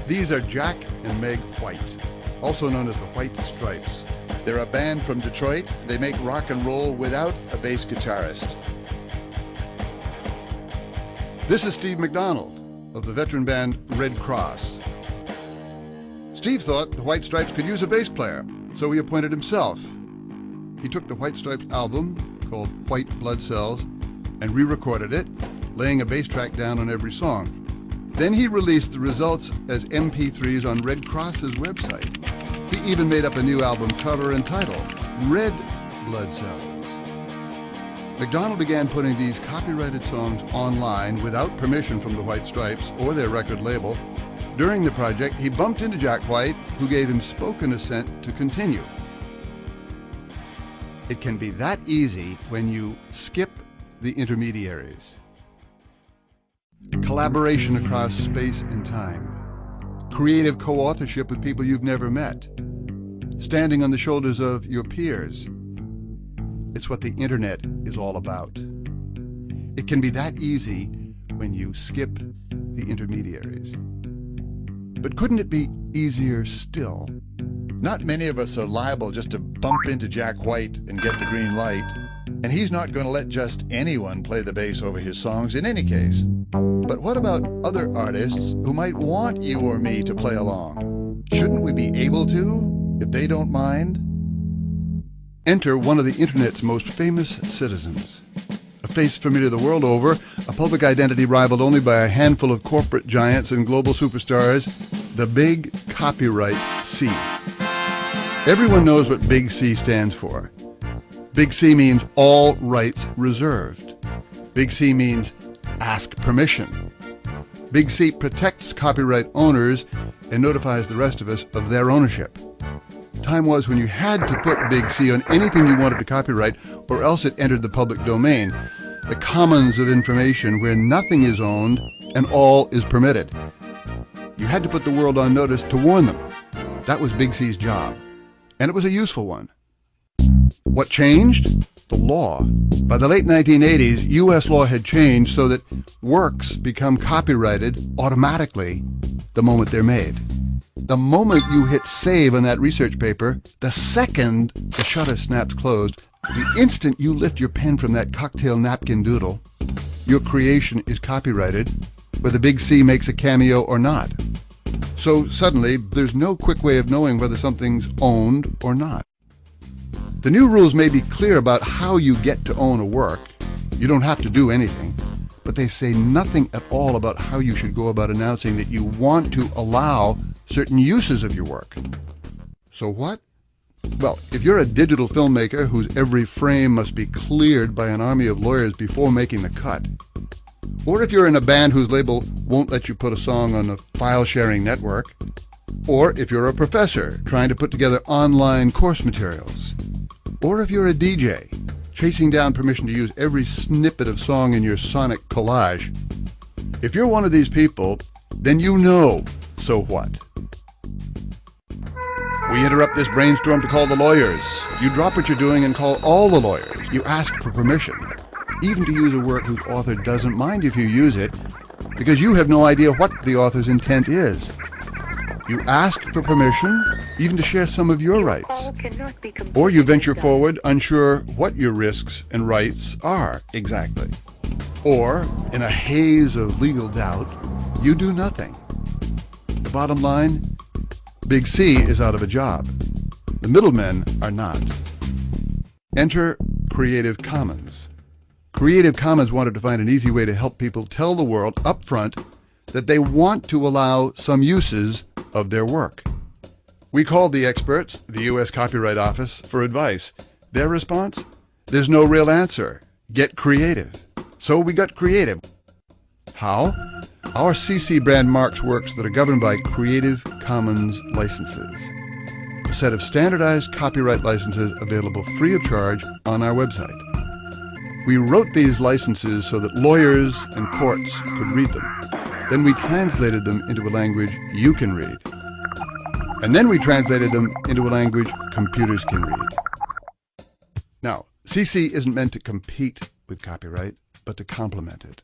These are Jack and Meg White, also known as the White Stripes. They're a band from Detroit. They make rock and roll without a bass guitarist. This is Steve McDonald of the veteran band Red Cross. Steve thought the White Stripes could use a bass player, so he appointed himself. He took the White Stripes album, called White Blood Cells, and re-recorded it, laying a bass track down on every song. Then he released the results as MP3s on Red Cross's website. He even made up a new album cover and title, Red Blood Cells. McDonald began putting these copyrighted songs online without permission from the White Stripes or their record label. During the project, he bumped into Jack White, who gave him spoken assent to continue. It can be that easy when you skip the intermediaries. Collaboration across space and time. Creative co-authorship with people you've never met. Standing on the shoulders of your peers. It's what the internet is all about. It can be that easy when you skip the intermediaries. But couldn't it be easier still? Not many of us are liable just to bump into Jack White and get the green light. And he's not going to let just anyone play the bass over his songs in any case. But what about other artists who might want you or me to play along? Shouldn't we be able to, if they don't mind? Enter one of the Internet's most famous citizens. A face familiar the world over, a public identity rivaled only by a handful of corporate giants and global superstars, the Big Copyright C. Everyone knows what Big C stands for. Big C means all rights reserved. Big C means ask permission. Big C protects copyright owners and notifies the rest of us of their ownership. Time was when you had to put Big C on anything you wanted to copyright, or else it entered the public domain, the commons of information where nothing is owned and all is permitted. You had to put the world on notice to warn them. That was Big C's job, and it was a useful one. What changed? The law. By the late 1980s, U.S. law had changed so that works become copyrighted automatically the moment they're made. The moment you hit save on that research paper, the second the shutter snaps closed, the instant you lift your pen from that cocktail napkin doodle, your creation is copyrighted, whether Big C makes a cameo or not. So suddenly, there's no quick way of knowing whether something's owned or not. The new rules may be clear about how you get to own a work. You don't have to do anything, but they say nothing at all about how you should go about announcing that you want to allow certain uses of your work. So what? Well, if you're a digital filmmaker whose every frame must be cleared by an army of lawyers before making the cut, or if you're in a band whose label won't let you put a song on a file-sharing network, or if you're a professor trying to put together online course materials, or if you're a DJ chasing down permission to use every snippet of song in your sonic collage, if you're one of these people, then you know, so what? We interrupt this brainstorm to call the lawyers. You drop what you're doing and call all the lawyers. You ask for permission, even to use a work whose author doesn't mind if you use it, because you have no idea what the author's intent is. You ask for permission, even to share some of your rights. Or you venture forward unsure what your risks and rights are exactly. Or, in a haze of legal doubt, you do nothing. The bottom line, Big C is out of a job. The middlemen are not. Enter Creative Commons. Creative Commons wanted to find an easy way to help people tell the world up front that they want to allow some uses of their work. We called the experts, the U.S. Copyright Office, for advice. Their response? There's no real answer. Get creative. So we got creative. How? Our CC brand marks works that are governed by Creative Commons licenses. A set of standardized copyright licenses available free of charge on our website. We wrote these licenses so that lawyers and courts could read them. Then we translated them into a language you can read. And then we translated them into a language computers can read. Now, CC isn't meant to compete with copyright, but to complement it.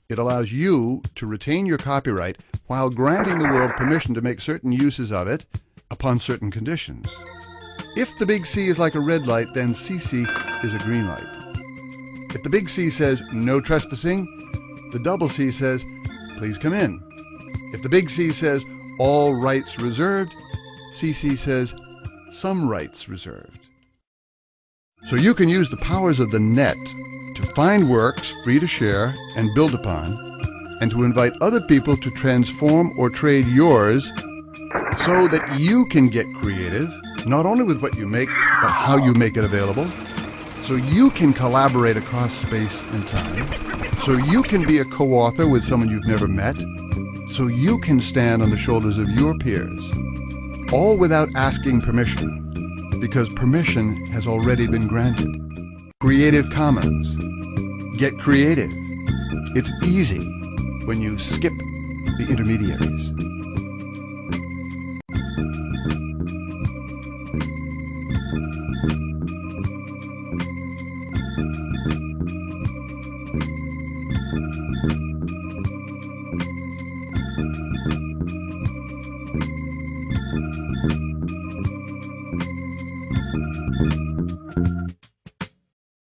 It allows you to retain your copyright while granting the world permission to make certain uses of it upon certain conditions. If the big C is like a red light, then CC is a green light. If the big C says no trespassing, the double C says please come in. If the big C says all rights reserved, CC says some rights reserved. So you can use the powers of the net to find works free to share and build upon, and to invite other people to transform or trade yours so that you can get creative, not only with what you make, but how you make it available. So you can collaborate across space and time. So you can be a co-author with someone you've never met. So you can stand on the shoulders of your peers, all without asking permission, because permission has already been granted. Creative Commons. Get creative. It's easy when you skip the intermediaries.